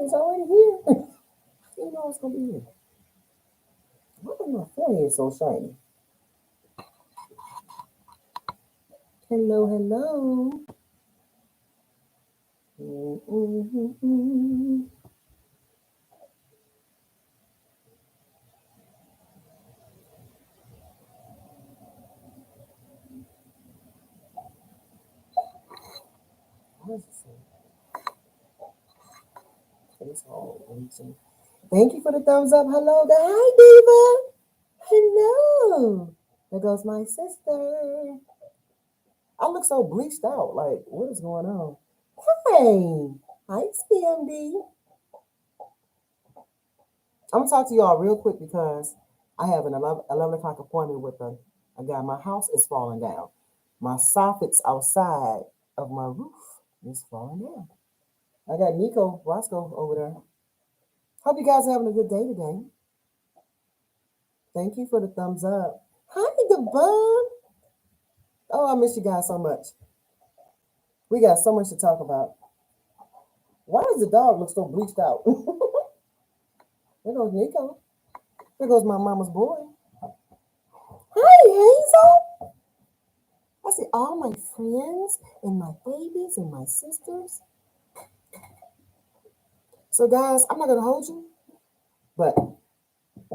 It's already here. You know it's gonna be here. Why is my forehead so shiny? Hello, hello. Mm-mm-mm-mm. What is it saying? It's all reaching. Thank you for the thumbs up. Hello, guys. Hi, Diva. Hello. There goes my sister. I look so bleached out. Like, what is going on? Hey. Hi, CMD. I'm going to talk to y'all real quick because I have an 11 o'clock appointment with a guy. My house is falling down. My soffits outside of my roof is falling down. I got Nico Roscoe over there. Hope you guys are having a good day today. Thank you for the thumbs up. Hi, the bug. Oh, I miss you guys so much. We got so much to talk about. Why does the dog look so bleached out? There goes Nico. There goes my mama's boy. Hi, Hazel. I see all my friends and my babies and my sisters. So, guys, I'm not gonna hold you, but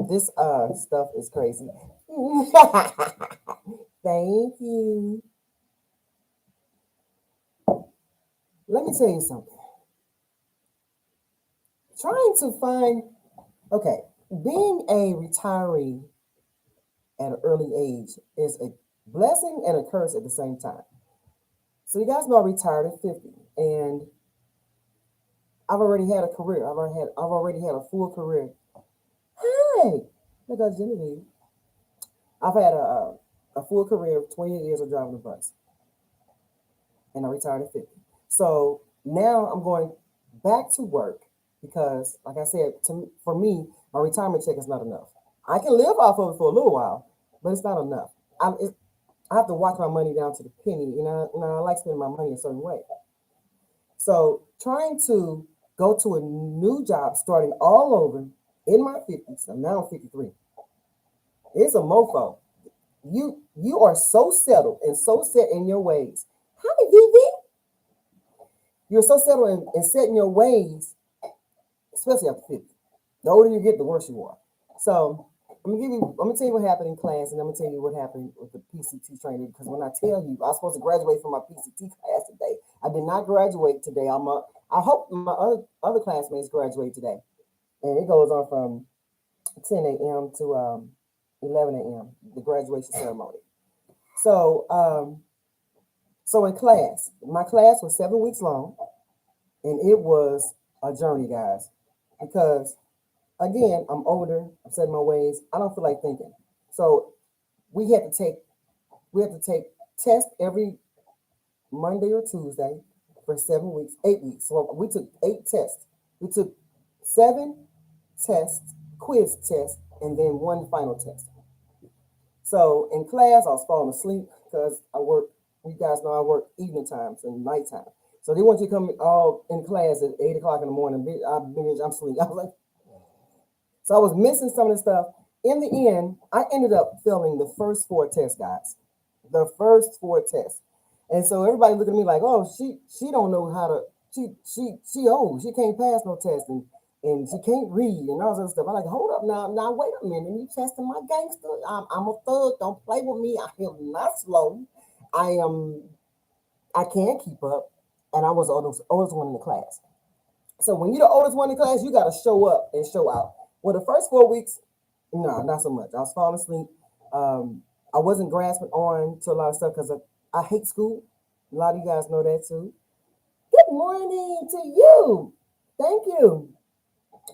this stuff is crazy. Thank you. Let me tell you something. Trying to find, okay, being a retiree at an early age is a blessing and a curse at the same time. So you guys know I retired at 50, and I've already had a career. I've already had a full career. Hey, look at Genevieve. I've had a full career of 28 years of driving a bus, and I retired at 50. So now I'm going back to work because, like I said, for me, my retirement check is not enough. I can live off of it for a little while, but it's not enough. I have to watch my money down to the penny. I like spending my money a certain way. So trying to go to a new job, starting all over in my 50s. I'm now 53. It's a mofo. You are so settled and so set in your ways. Hi, Vivi. You're so settled and set in your ways, especially after 50. The older you get, the worse you are. So I'm gonna tell you what happened in class, and I'm gonna tell you what happened with the PCT training. Because when I tell you, I was supposed to graduate from my PCT class today. I did not graduate today. I hope my other classmates graduate today, and it goes on from 10 a.m. to 11 a.m. the graduation ceremony. So so in class, my class was 7 weeks long, and it was a journey, guys, because again, I'm older. I'm set in my ways. I don't feel like thinking. So we had to take tests every Monday or Tuesday for 7 weeks, 8 weeks. So we took 8 tests. We took 7 tests, quiz tests, and then one final test. So in class, I was falling asleep because I work. You guys know I work evening times and nighttime. So they want you to come all in class at 8 o'clock in the morning. I'm asleep. I was like, so I was missing some of the stuff. In the end, I ended up failing the first 4 tests, guys. The first 4 tests. And so everybody looked at me like, oh, she don't know how to, she old. She can't pass no test and she can't read and all this other stuff. I'm like, hold up now wait a minute. You testing my gangster. I'm a thug. Don't play with me. I am not slow. I can't keep up. And I was the oldest one in the class. So when you're the oldest one in class, you got to show up and show out. Well, the first 4 weeks, no, not so much. I was falling asleep. I wasn't grasping on to a lot of stuff because I hate school. A lot of you guys know that too. Good morning to you. Thank you.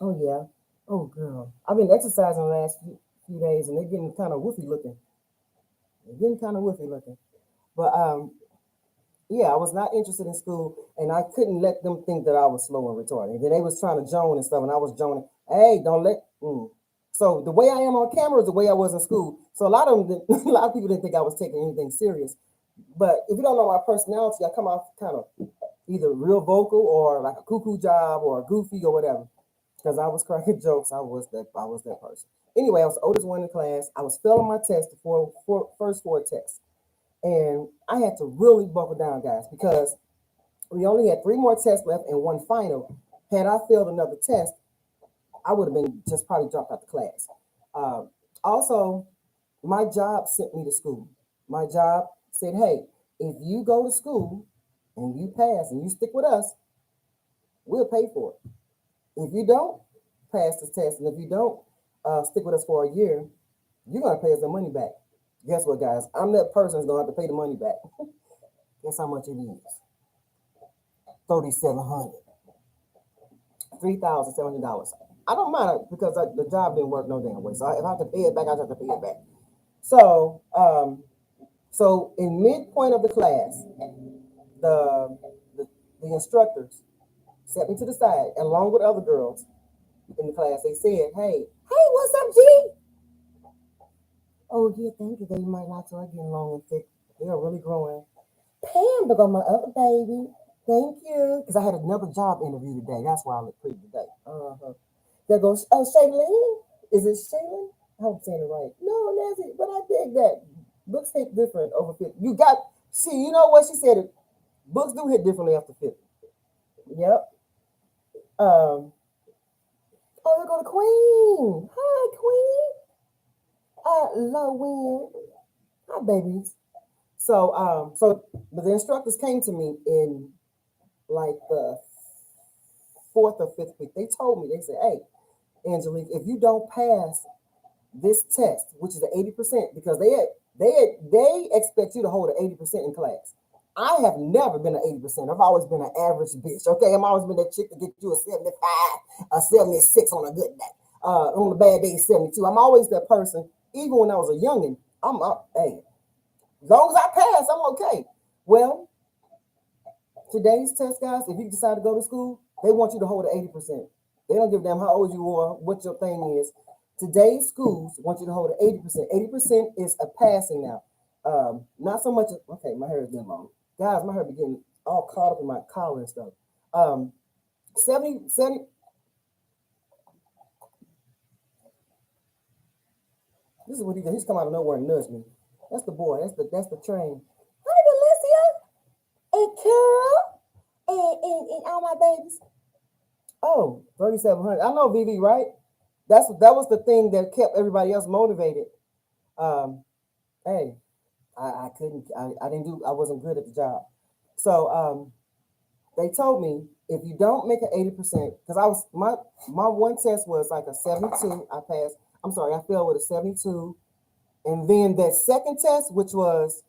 Oh, yeah. Oh, girl. I've been exercising the last few days and they're getting kind of woofy looking. But yeah, I was not interested in school, and I couldn't let them think that I was slow and retarded. And then they was trying to joan and stuff, and I was joning. Hey, don't let. So the way I am on camera is the way I was in school. So a lot of people didn't think I was taking anything serious. But if you don't know my personality, I come off kind of either real vocal or like a cuckoo job or a goofy or whatever. Because I was cracking jokes, I was that person. Anyway, I was the oldest one in class. I was failing my test, the first four tests, and I had to really buckle down, guys, because we only had three more tests left and one final. Had I failed another test, I would have been just probably dropped out the class. Um, Also, my job sent me to school. My job said, "Hey, if you go to school and you pass and you stick with us, we'll pay for it. If you don't pass this test and if you don't stick with us for a year, you're gonna pay us the money back." Guess what, guys? I'm that person who's gonna have to pay the money back. Guess how much it is? 3,700, $3,700. I don't mind it because the job didn't work no damn way. So if I have to pay it back, I have to pay it back. So, so in midpoint of the class, the, the the instructors set me to the side along with other girls in the class. They said, "Hey, what's up, G?" "Oh yeah, thank you. They might not start getting long and thick. They are really growing." "Pam, look on my other baby. Thank you." Because I had another job interview today. That's why I look pretty today. There goes, "Oh, Shailene. Is it Shailene? I hope I'm saying it right." "No, Nancy, but I dig that. Books hit different over 50. You got, see, you know what she said? It books do hit differently after 50. Yep. Um, oh, there go the Queen. Hi, Queen. Low wind. Hi, babies. So the instructors came to me in like the fourth or fifth week. They told me, they said, "Hey, Angelique, if you don't pass this test, which is the 80%, because they expect you to hold an 80% in class." I have never been an 80%. I've always been an average bitch. Okay, I've always been that chick to get you a 75, a 76 on a good day. On a bad day, 72. I'm always that person. Even when I was a youngin, I'm up. Hey, as long as I pass, I'm okay. Well, today's test, guys, if you decide to go to school, they want you to hold an 80%. They don't give a damn how old you are, what your thing is. Today's schools want you to hold an 80%. 80% is a passing now. Not so much, okay, my hair is getting long. Guys, my hair be getting all caught up in my collar and stuff. 70, this is what he does. He's come out of nowhere and nudged me. That's the boy, that's the train. Hi, Delicia and Carol and all my babies. Oh, 3,700. I know, VV, right? That was the thing that kept everybody else motivated. Um, hey, I couldn't, I didn't do, I wasn't good at the job. So they told me if you don't make an 80%, because I was my one test was like a 72. I passed. I'm sorry, I failed with a 72. And then that second test, which was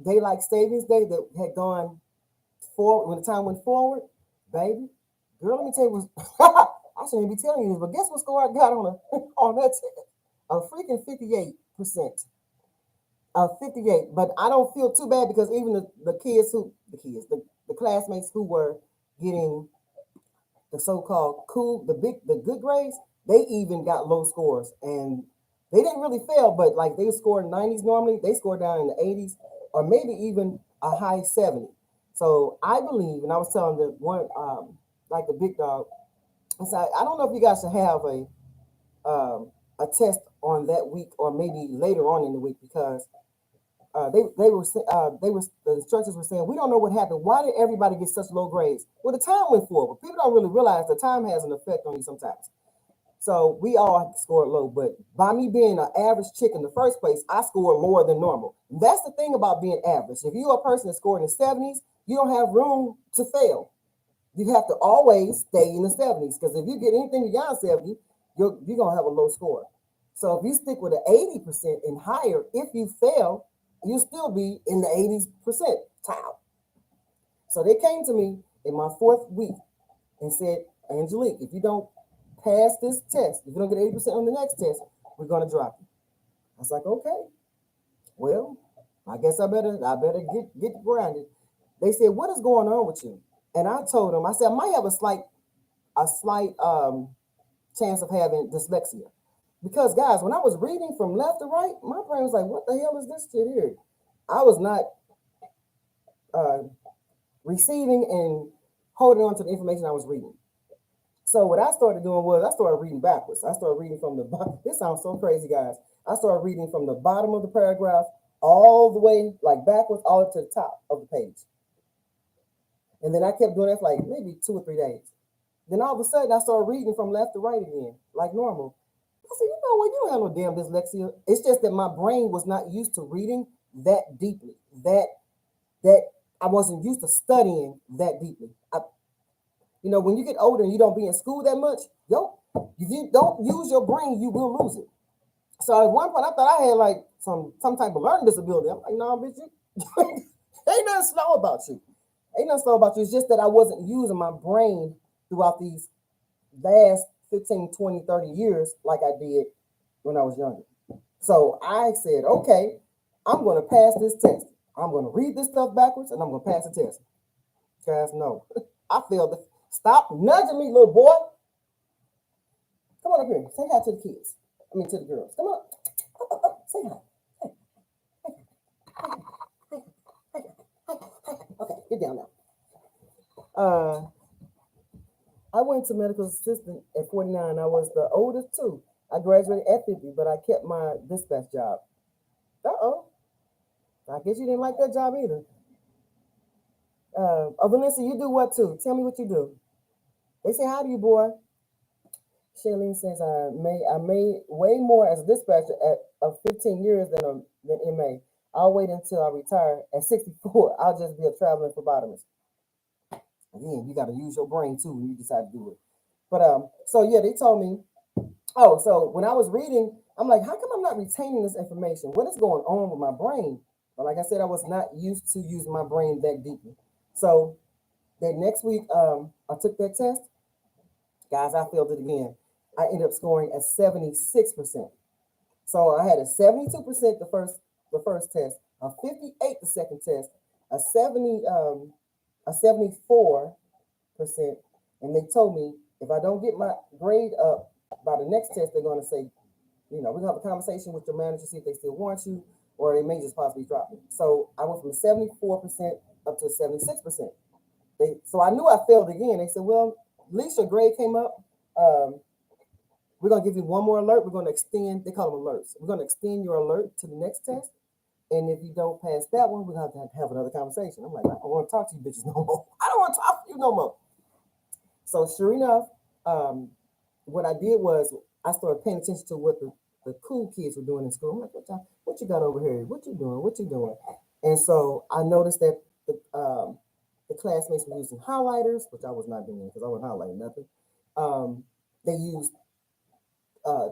daylight savings day that had gone forward when the time went forward, baby, girl, let me tell you what I shouldn't be telling you this, but guess what score I got on a on that test? A freaking 58%. 58. But I don't feel too bad because even the classmates who were getting the so-called cool, the good grades, they even got low scores. And they didn't really fail, but like they scored 90s normally, they scored down in the 80s or maybe even a high 70. So I believe, and I was telling the one like the big dog, I said, I don't know if you guys should have a test on that week or maybe later on in the week because they were the instructors were saying we don't know what happened. Why did everybody get such low grades? Well, the time went forward. People don't really realize the time has an effect on you sometimes. So we all scored low, but by me being an average chick in the first place, I scored lower than normal. That's the thing about being average. If you're a person that scored in the 70s, you don't have room to fail. You have to always stay in the 70s because if you get anything beyond 70, you're gonna have a low score. So if you stick with an 80% and higher, if you fail, you'll still be in the 80s percentile. So they came to me in my fourth week and said, Angelique, if you don't pass this test, if you don't get 80% on the next test, we're gonna drop you. I was like, okay, well, I guess I better get grounded. They said, what is going on with you? And I told them, I said, I might have a slight chance of having dyslexia. Because guys, when I was reading from left to right, my brain was like, what the hell is this shit here? I was not uh, receiving and holding on to the information I was reading. So what I started doing was I started reading backwards. I started reading from the bottom. This sounds so crazy, guys. I started reading from the bottom of the paragraph all the way, like backwards, all up to the top of the page. And then I kept doing that for like maybe 2 or 3 days. Then all of a sudden, I started reading from left to right again, like normal. I said, you know what? You don't have no damn dyslexia. It's just that my brain was not used to reading that deeply. That I wasn't used to studying that deeply. When you get older and you don't be in school that much, if you don't use your brain, you will lose it. So at one point, I thought I had like some type of learning disability. I'm like, no, bitch, ain't nothing slow about you. Ain't nothing slow about you. It's just that I wasn't using my brain throughout these last 15, 20, 30 years like I did when I was younger. So I said, okay, I'm going to pass this test. I'm going to read this stuff backwards and I'm going to pass the test. Guys, no. I failed. Stop nudging me, little boy. Come on up here. Say hi to the kids. To the girls. Come on. Say hi. Okay, get down now. I went to medical assistant at 49. I was the oldest too. I graduated at 50, but I kept my dispatch job. Uh-oh. I guess you didn't like that job either. Vanessa, you do what too? Tell me what you do. They say hi to you, boy. Shailene says I made way more as a dispatcher of 15 years than MA. I'll wait until I retire at 64. I'll just be a traveling phlebotomist. Again, you got to use your brain too when you decide to do it. But so yeah, they told me. Oh, so when I was reading, I'm like, how come I'm not retaining this information? What is going on with my brain? But like I said, I was not used to using my brain that deeply. So that next week, I took that test. Guys, I failed it again. I ended up scoring at 76%. So I had a 72% the first test, a 58% the second test, a 74%, and they told me if I don't get my grade up by the next test, they're going to say, we're going to have a conversation with your manager, see if they still want you, or they may just possibly drop me. So I went from 74% up to 76%. So I knew I failed again. They said, well, at least your grade came up. We're going to give you one more alert. We're going to extend, they call them alerts. We're going to extend your alert to the next test. And if you don't pass that one, we're going to have another conversation. I'm like, I don't want to talk to you bitches no more. I don't want to talk to you no more. So sure enough, what I did was I started paying attention to what the cool kids were doing in school. I'm like, what you got over here? What you doing? And so I noticed that the classmates were using highlighters, which I was not doing because I wasn't highlighting nothing. They used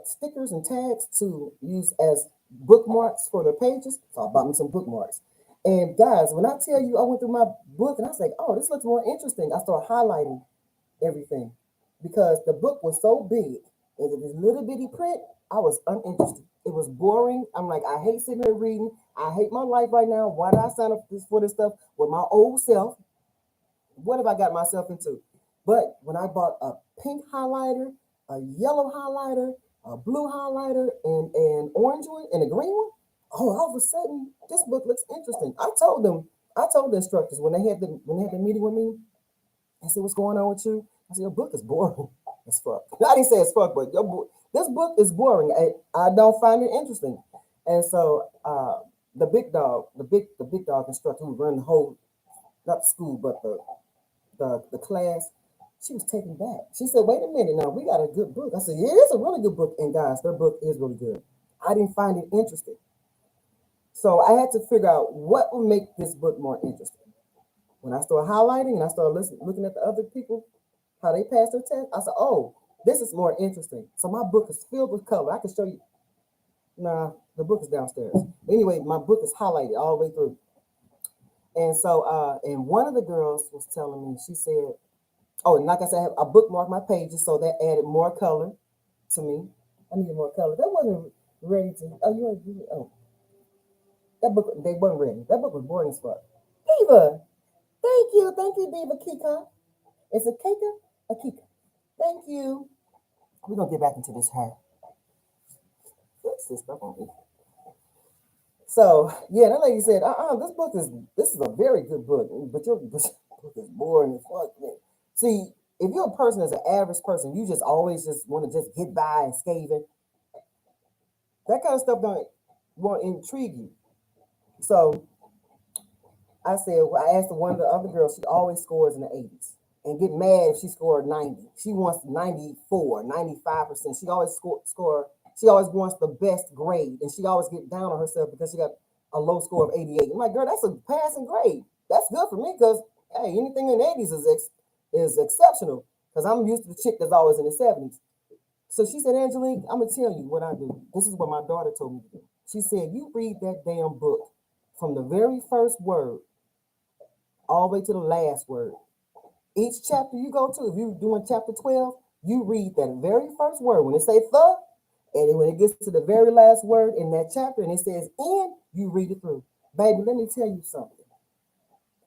stickers and tags to use as bookmarks for their pages. So I bought me some bookmarks. And guys, when I tell you I went through my book and I was like, oh, this looks more interesting, I started highlighting everything because the book was so big and with this little bitty print, I was uninterested. It was boring. I'm like, I hate sitting here reading. I hate my life right now. Why did I sign up for this stuff with my old self? What have I got myself into? But when I bought a pink highlighter, a yellow highlighter, a blue highlighter, and an orange one, and a green one, all of a sudden, this book looks interesting. I told the instructors when they had the meeting with me, I said, what's going on with you? I said, your book is boring as fuck. I didn't say it's fuck, but this book is boring. I don't find it interesting. And so the big dog instructor who ran the whole, not the school, but the class, she was taken back. She said, wait a minute now, we got a good book. I said, yeah, it's a really good book. And guys, their book is really good. I didn't find it interesting. So I had to figure out what would make this book more interesting. When I started highlighting and I started looking at the other people, how they passed their test, I said, oh, this is more interesting. So my book is filled with color. I can show you. Nah, the book is downstairs. Anyway, my book is highlighted all the way through. And so, and one of the girls was telling me, she said, oh, and like I said, I bookmarked my pages, so that added more color to me. I needed more color. That wasn't ready to, that book, they weren't ready. That book was boring as fuck. Diva, thank you, Diva Kika. Is it Kika? A Kika. Thank you. We're going to get back into this hair. What's this stuff on me? So, yeah, that lady said, this is a very good book, but book is boring as fuck. Man. See, if you're a person that's an average person, you just always just want to just get by and scathing. That kind of stuff won't intrigue you. So I said, well, I asked one of the other girls, she always scores in the 80s and get mad if she scored 90. She wants 94, 95%. She always she always wants the best grade, and she always get down on herself because she got a low score of 88. I'm like, girl, that's a passing grade. That's good for me because, hey, anything in the 80s is exceptional because I'm used to the chick that's always in the 70s. So she said, Angelique, I'm going to tell you what I do. This is what my daughter told me to do. She said, you read that damn book from the very first word all the way to the last word. Each chapter you go to, if you're doing chapter 12, you read that very first word. When it say the, and when it gets to the very last word in that chapter and it says in, you read it through. Baby, let me tell you something.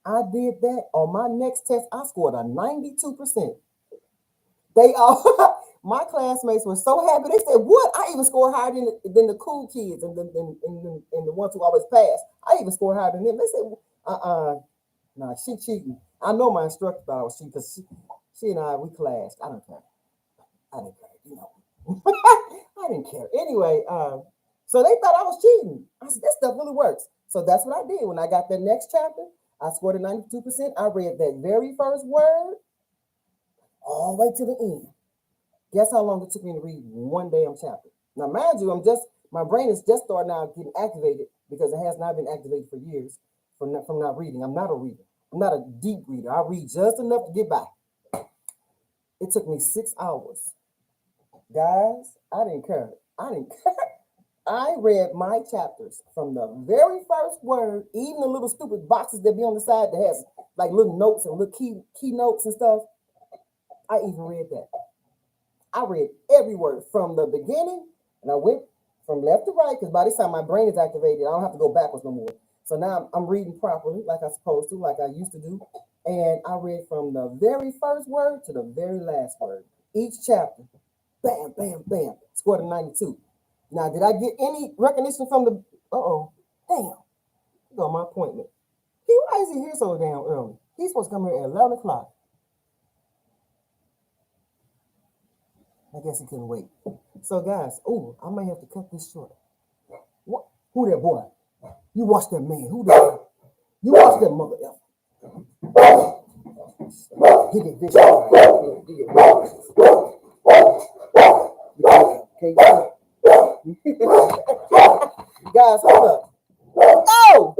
I did that on my next test. I scored a 92%. They all, my classmates were so happy. They said, what? I even scored higher than the cool kids and the ones who always pass. I even scored higher than them. They said, nah, she cheating. I know my instructor thought I was cheating because she and I, we clashed. I don't care. I didn't care, you know. I didn't care. Anyway, so they thought I was cheating. I said, this stuff really works. So that's what I did. When I got that next chapter, I scored a 92%. I read that very first word all the way to the end. Guess how long it took me to read one damn chapter? Now, mind you, my brain is just starting out getting activated because it has not been activated for years from not reading. I'm not a reader. I'm not a deep reader. I read just enough to get by. It took me 6 hours. Guys, I didn't care. I read my chapters from the very first word, even the little stupid boxes that be on the side that has like little notes and little key notes and stuff. I even read that. I read every word from the beginning, and I went from left to right because by this time my brain is activated. I don't have to go backwards no more. So now I'm reading properly, like I'm supposed to, like I used to do. And I read from the very first word to the very last word. Each chapter, bam, bam, bam, scored a 92. Now, did I get any recognition from the, damn, go my appointment. Why is he here so damn early? He's supposed to come here at 11 o'clock. I guess he couldn't wait. So, guys, I might have to cut this short. What? Who that boy? You watch that man. Who that? You watch that mother effer. He get vicious. He get vicious. Okay. Guys, hold up. No!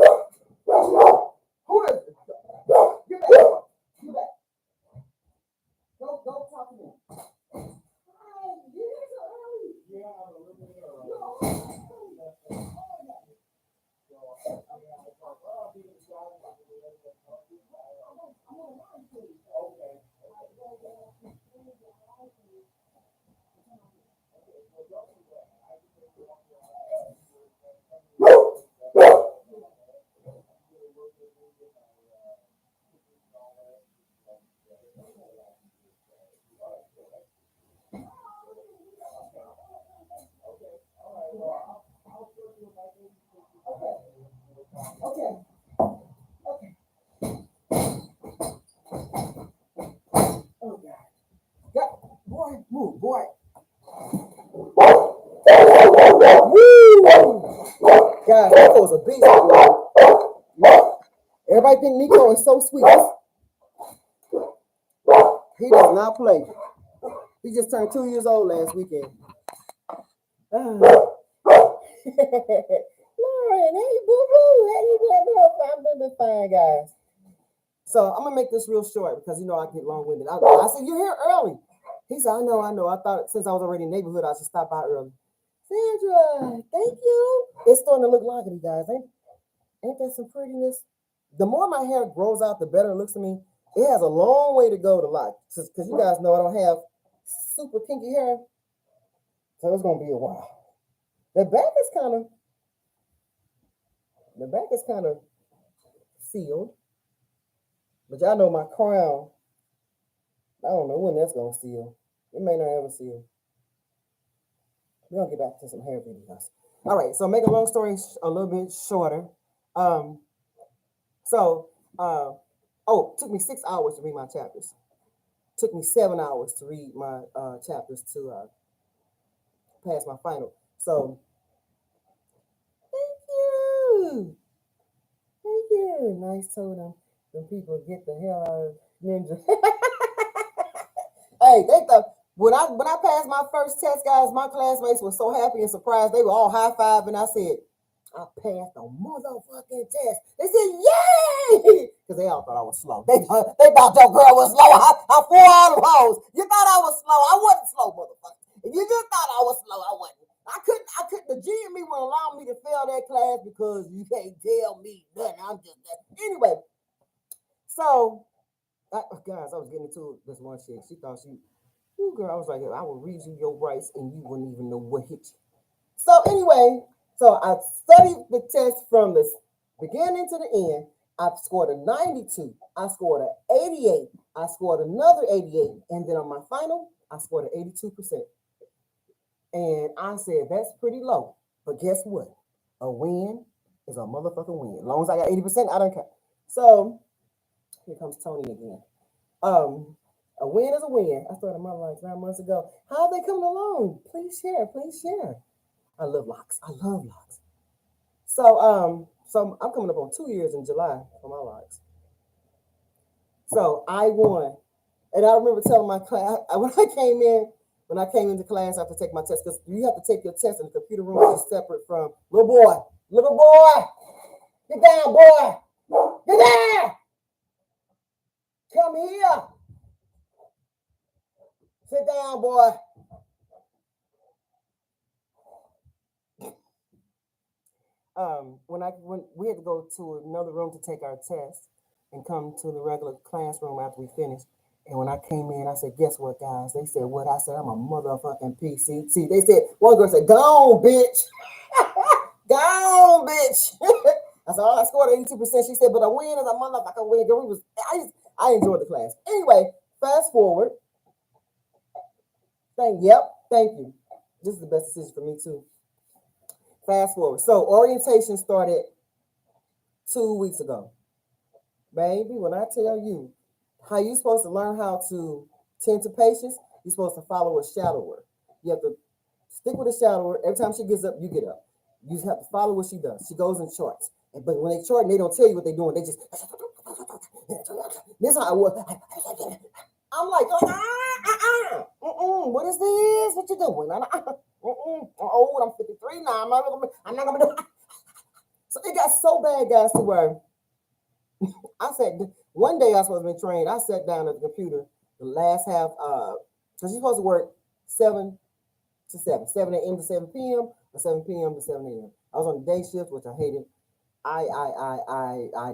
Who is it? Get back. Get back. Don't talk to me. Hi, you guys are early. Yeah, I'm a little bit early. Move, boy. Woo! Guys, Nico is a beast. Everybody think Nico is so sweet. He does not play. He just turned 2 years old last weekend. Lauren, hey, boo-boo. How you doing? I'm doing fine, guys. So I'm going to make this real short because, I get long-winded. I said, you're here early. He said, I know. I thought since I was already in the neighborhood, I should stop by early. Sandra, thank you. It's starting to look like it, guys. Ain't that some prettiness? The more my hair grows out, the better it looks to me. It has a long way to go to like, because you guys know I don't have super kinky hair. So it's going to be a while. The back is kind of sealed. But y'all know my crown, I don't know when that's going to seal. It may not ever seal. We're going to get back to some hair videos. All right, so make a long story a little bit shorter. I Oh, it took me 6 hours to read my chapters. Took me 7 hours to read my chapters to pass my final. So thank you. Thank you. Nice told them people get the hell out of ninja. Hey, they thought when I passed my first test, guys, my classmates were so happy and surprised. They were all high five, and I said, "I passed a motherfucking test." They said, "Yay!" Because they all thought I was slow. They thought your girl was slow. I flew all the hoes. You thought I was slow. I wasn't slow, motherfucker. If you just thought I was slow, I wasn't. I couldn't. The G in me wouldn't allow me to fail that class because you can't tell me nothing. I'm just that. Anyway, so guys, I was getting into this one chick. She thought you girl, I was like, I will read you your rights and you wouldn't even know what hit you. So anyway, so I studied the test from the beginning to the end. I scored a 92. I scored an 88. I scored another 88. And then on my final, I scored an 82%. And I said, that's pretty low. But guess what? A win is a motherfucking win. As long as I got 80%, I don't care. So here comes Tony again. A win is a win. I started my life 9 months ago. How are they coming along? Please share. Please share. I love Locs. I love Locs. So I'm coming up on 2 years in July for my Locs. So I won. And I remember telling my class when I came into class after taking my test, because you have to take your test in the computer room, which is separate from little boy, get down, boy, get down, come here, sit down, boy. When we had to go to another room to take our test and come to the regular classroom after we finished. And when I came in, I said, guess what, guys? They said, what? I said, I'm a motherfucking PCT. They said, one girl said, go on, bitch. Go on, bitch. I said, oh, I scored 82%. She said, but a win is a motherfucking win. Girl, I enjoyed the class. Anyway, fast forward. Thank you. This is the best decision for me, too. Fast forward. So orientation started 2 weeks ago. Baby, when I tell you how you're supposed to learn how to tend to patients, you're supposed to follow a shadower. You have to stick with a shadower. Every time she gets up, you get up. You just have to follow what she does. She goes in charts. But when they chart, they don't tell you what they're doing. They just this is how I was. I'm like, what is this? What you doing? I'm old. I'm 53 now. I'm not gonna do it. So it got so bad, guys, to where I said one day I was supposed to be trained. I sat down at the computer the last half, because you're supposed to work 7 to 7, 7 a.m. to 7 p.m. or 7 p.m. to 7 a.m. I was on the day shift, which I hated. I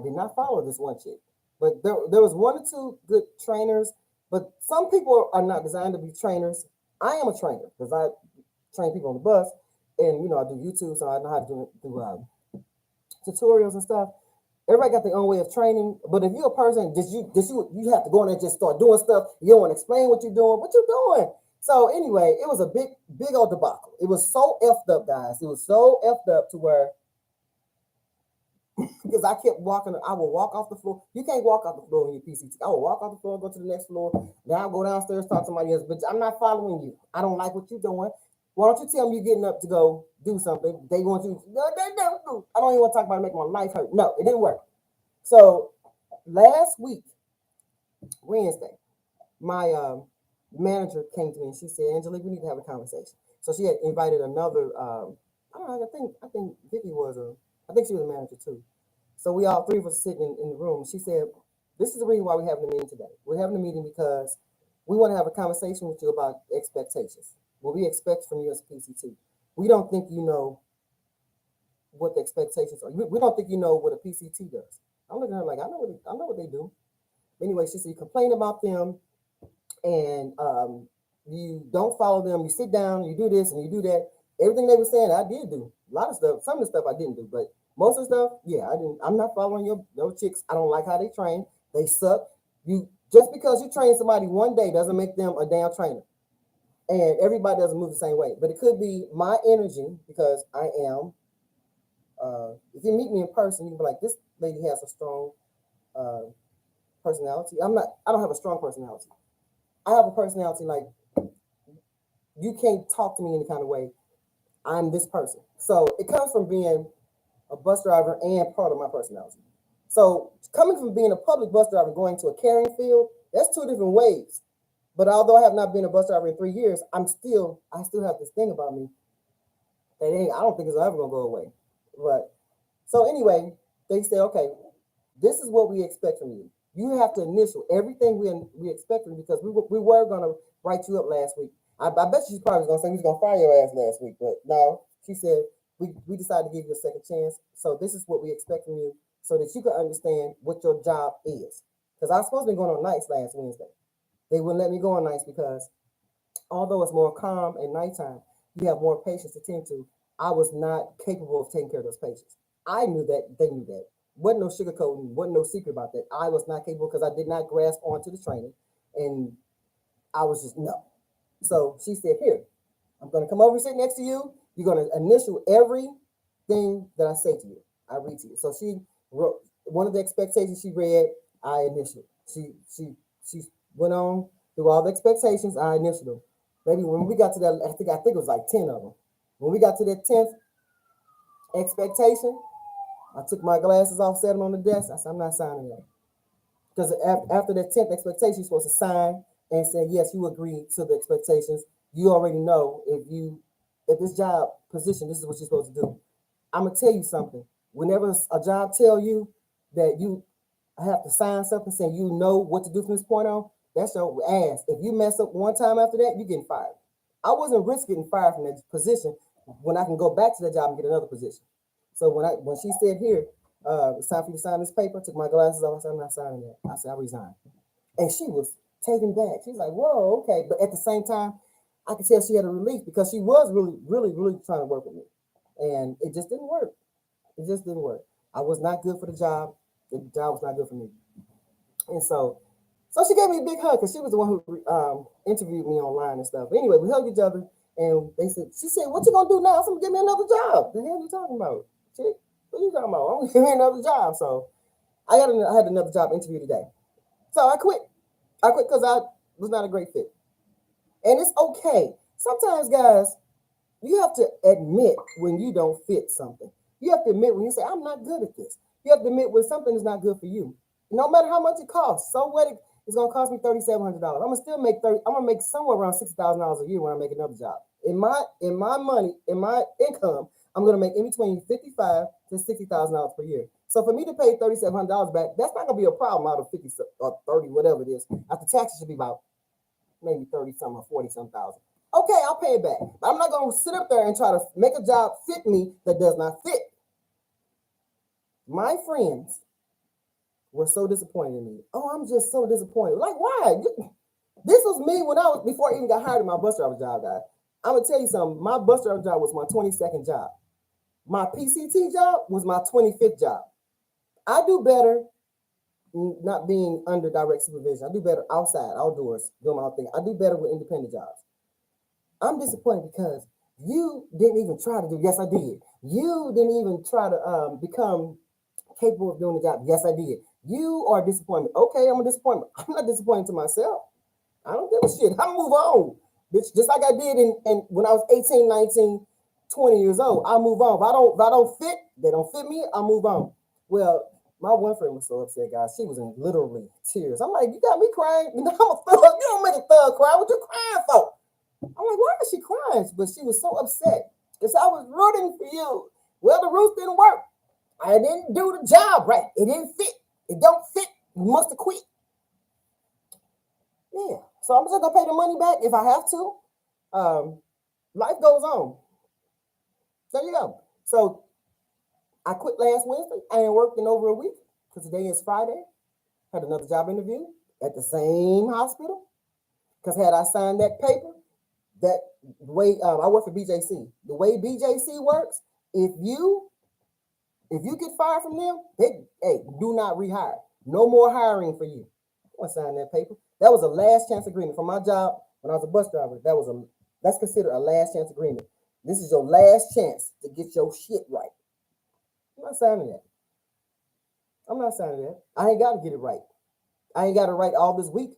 did not follow this one chick, but there was 1 or 2 good trainers. But some people are not designed to be trainers. I am a trainer because I train people on the bus, and I do YouTube, so I know how to do tutorials and stuff. Everybody got their own way of training, but if you're a person, you have to go in and just start doing stuff. You don't want to explain what you're doing. What you doing? So anyway, it was a big old debacle. It was so effed up, guys. It was so effed up to where because I kept walking. I would walk off the floor. You can't walk off the floor in your PCT. I would walk off the floor, go to the next floor. Then I'll go downstairs, talk to somebody else. But I'm not following you. I don't like what you're doing. Why don't you tell me you're getting up to go do something? They want you. No, I don't even want to talk about it, make my life hurt. No, it didn't work. So last week, Wednesday, my manager came to me and she said, Angelique, we need to have a conversation. So she had invited another, I don't know, I think Vicky I think she was a manager too. So we all 3 of us sitting in the room. She said, this is the reason why we're having a meeting today. We're having a meeting because we want to have a conversation with you about expectations. What we expect from you as a PCT. We don't think you know what the expectations are. We don't think you know what a PCT does. I'm looking at her like, I know what they do. Anyway, she said, you complain about them and you don't follow them. You sit down, you do this and you do that. Everything they were saying, I did do. A lot of stuff, some of the stuff I didn't do, but most of the stuff, yeah, I didn't. I'm not following your chicks. I don't like how they train. They suck. You just because you train somebody one day doesn't make them a damn trainer. And everybody doesn't move the same way. But it could be my energy because I am. If you meet me in person, you can be like, this lady has a strong personality. I don't have a strong personality. I have a personality like you can't talk to me any kind of way. I'm this person. So it comes from being a bus driver and part of my personality. So coming from being a public bus driver going to a caring field, that's two different ways. But although I have not been a bus driver in 3 years, I still have this thing about me that I don't think it's ever gonna go away. But so anyway, they say, okay, this is what we expect from you. You have to initial everything we expect from you because we were gonna write you up last week. I bet she's probably gonna say we was gonna fire your ass last week, but no, she said we decided to give you a second chance. So this is what we expect from you, so that you can understand what your job is. Because I was supposed to be going on nights last Wednesday. They wouldn't let me go on nights because although it's more calm at nighttime, you have more patients to tend to. I was not capable of taking care of those patients. I knew that. They knew that. Wasn't no sugarcoating. Wasn't no secret about that. I was not capable because I did not grasp onto the training, and I was just no. So she said, "Here, I'm going to come over and sit next to you. You're going to initial everything that I say to you. I read to you." So she wrote one of the expectations she read. I initialed. She went on through all the expectations. I initialed them. Maybe when we got to that, I think it was like 10 of them. When we got to that 10th expectation, I took my glasses off, set them on the desk. I said, "I'm not signing that." Because after that 10th expectation, you're supposed to sign and say, yes, you agree to the expectations. You already know if this job position, this is what you're supposed to do. I'm going to tell you something. Whenever a job tell you that you have to sign something saying you know what to do from this point on, that's your ass. If you mess up one time after that, you're getting fired. I wasn't risking getting fired from that position when I can go back to the job and get another position. So when she said, "Here, it's time for you to sign this paper," I took my glasses off. I said, "I'm not signing that." I said, "I resign." And she was taken back. She's like, "Whoa, okay." But at the same time, I could tell she had a relief because she was really, really, really trying to work with me. And it just didn't work. It just didn't work. I was not good for the job. The job was not good for me. And so she gave me a big hug because she was the one who interviewed me online and stuff. But anyway, we hugged each other and she said, "What you gonna do now?" I said, "Give me another job." The hell are you talking about? Chick, what are you talking about? I'm gonna give me another job. So I had another job interview today. So I quit. I quit because I was not a great fit. And it's okay. Sometimes, guys, you have to admit when you don't fit something. You have to admit when you say, "I'm not good at this." You have to admit when something is not good for you. No matter how much it costs. So what it's gonna cost me $3,700. I'm gonna still make I'm gonna make somewhere around $60,000 a year when I make another job. In my money, in my income, I'm gonna make in between $55,000 to $60,000 per year. So for me to pay $3,700 back, that's not gonna be a problem out of 50 or 30, whatever it is. After taxes should be about maybe 30 something or 40 some thousand. Okay, I'll pay it back. But I'm not gonna sit up there and try to make a job fit me that does not fit. My friends were so disappointed in me. "Oh, I'm just so disappointed." Like, why? This was me before I even got hired in my bus driver job, guys. I'm gonna tell you something. My bus driver job was my 22nd job. My PCT job was my 25th job. I do better not being under direct supervision. I do better outside, outdoors, doing my own thing. I do better with independent jobs. I'm disappointed because you didn't even try to do. Yes, I did. You didn't even try to become capable of doing the job. Yes, I did. You are disappointed. Okay, I'm a disappointment. I'm not disappointed to myself. I don't give a shit. I move on. Bitch, just like I did in when I was 18, 19, 20 years old. I move on. If I don't fit, they don't fit me, I move on. Well, my one friend was so upset, guys. She was in literally tears. I'm like, "You got me crying." I'm a thug. You don't make a thug cry. What you crying for? I'm like, "Why is she crying?" But she was so upset because I was rooting for you. Well, the roots didn't work. I didn't do the job right. It didn't fit. It don't fit. You must have quit. Yeah. So I'm just gonna pay the money back if I have to. Life goes on. There you go. So I quit last Wednesday. I ain't worked in over a week because today is Friday. Had another job interview at the same hospital. Because had I signed that paper, that way I work for BJC. The way BJC works, if you get fired from them, they do not rehire. No more hiring for you. I want to sign that paper. That was a last chance agreement for my job when I was a bus driver. That's considered a last chance agreement. This is your last chance to get your shit right. I'm not signing that. I'm not signing that. I ain't got to get it right. I ain't got to write all this week.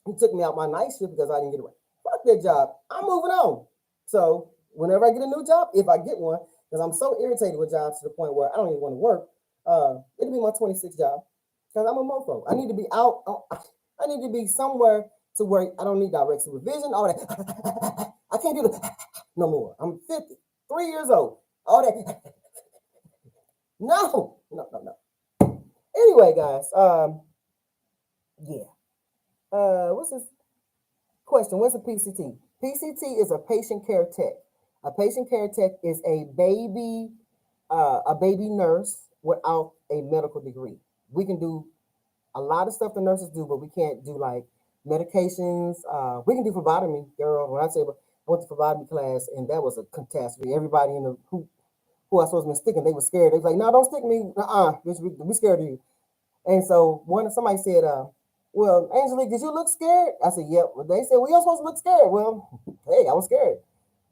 He took me out my night shift because I didn't get it right. Fuck that job. I'm moving on. So whenever I get a new job, if I get one, because I'm so irritated with jobs to the point where I don't even want to work, it'll be my 26th job because I'm a mofo. I need to be out. I need to be somewhere to where I don't need direct supervision. All that. I can't do the no more. I'm 53 years old. All that. No. Anyway, guys. Yeah. What's this question? What's a PCT? PCT is a patient care tech. A patient care tech is a baby nurse without a medical degree. We can do a lot of stuff the nurses do, but we can't do like medications. We can do phlebotomy, girl. When I say I went to phlebotomy class, and that was a catastrophe. Everybody in the who I supposed to be sticking, they were scared. They was like, "No, don't stick me. We scared of you." And so somebody said, "Well, Angelique, did you look scared?" I said, "Yep." Well, they said, "Well, you're supposed to look scared." Well, hey, I was scared.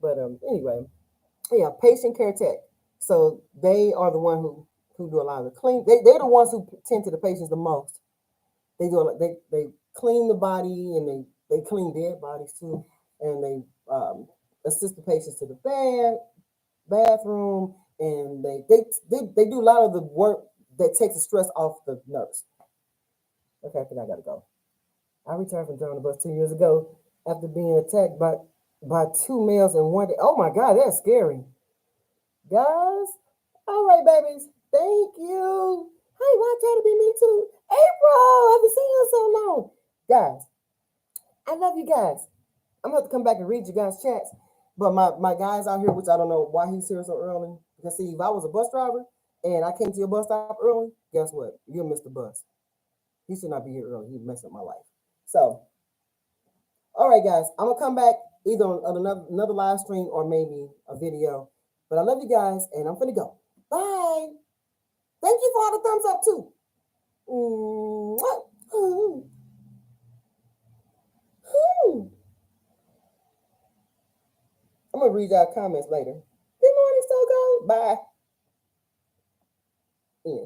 But anyway, yeah, patient care tech. So they are the one who do a lot of the clean. They're the ones who tend to the patients the most. They do they clean the body and they clean dead bodies too, and they assist the patients to the bathroom, and they do a lot of the work that takes the stress off the nurse. Okay, I think I gotta go. I retired from driving the bus 2 years ago after being attacked by two males in one day. Oh my God, that's scary, guys. All right, babies. Thank you. Hey, why try to be me too? April, I haven't seen you in so long. Guys, I love you guys. I'm gonna have to come back and read you guys' chats. But my guys out here, which I don't know why he's here so early. Because see, if I was a bus driver and I came to your bus stop early, guess what? You'll miss the bus. He should not be here early. He messed up my life. So, all right, guys, I'm gonna come back either on another live stream or maybe a video. But I love you guys, and I'm gonna go. Bye. Thank you for all the thumbs up too. I'm gonna read y'all comments later. Good morning, Stogo. Bye. Yeah.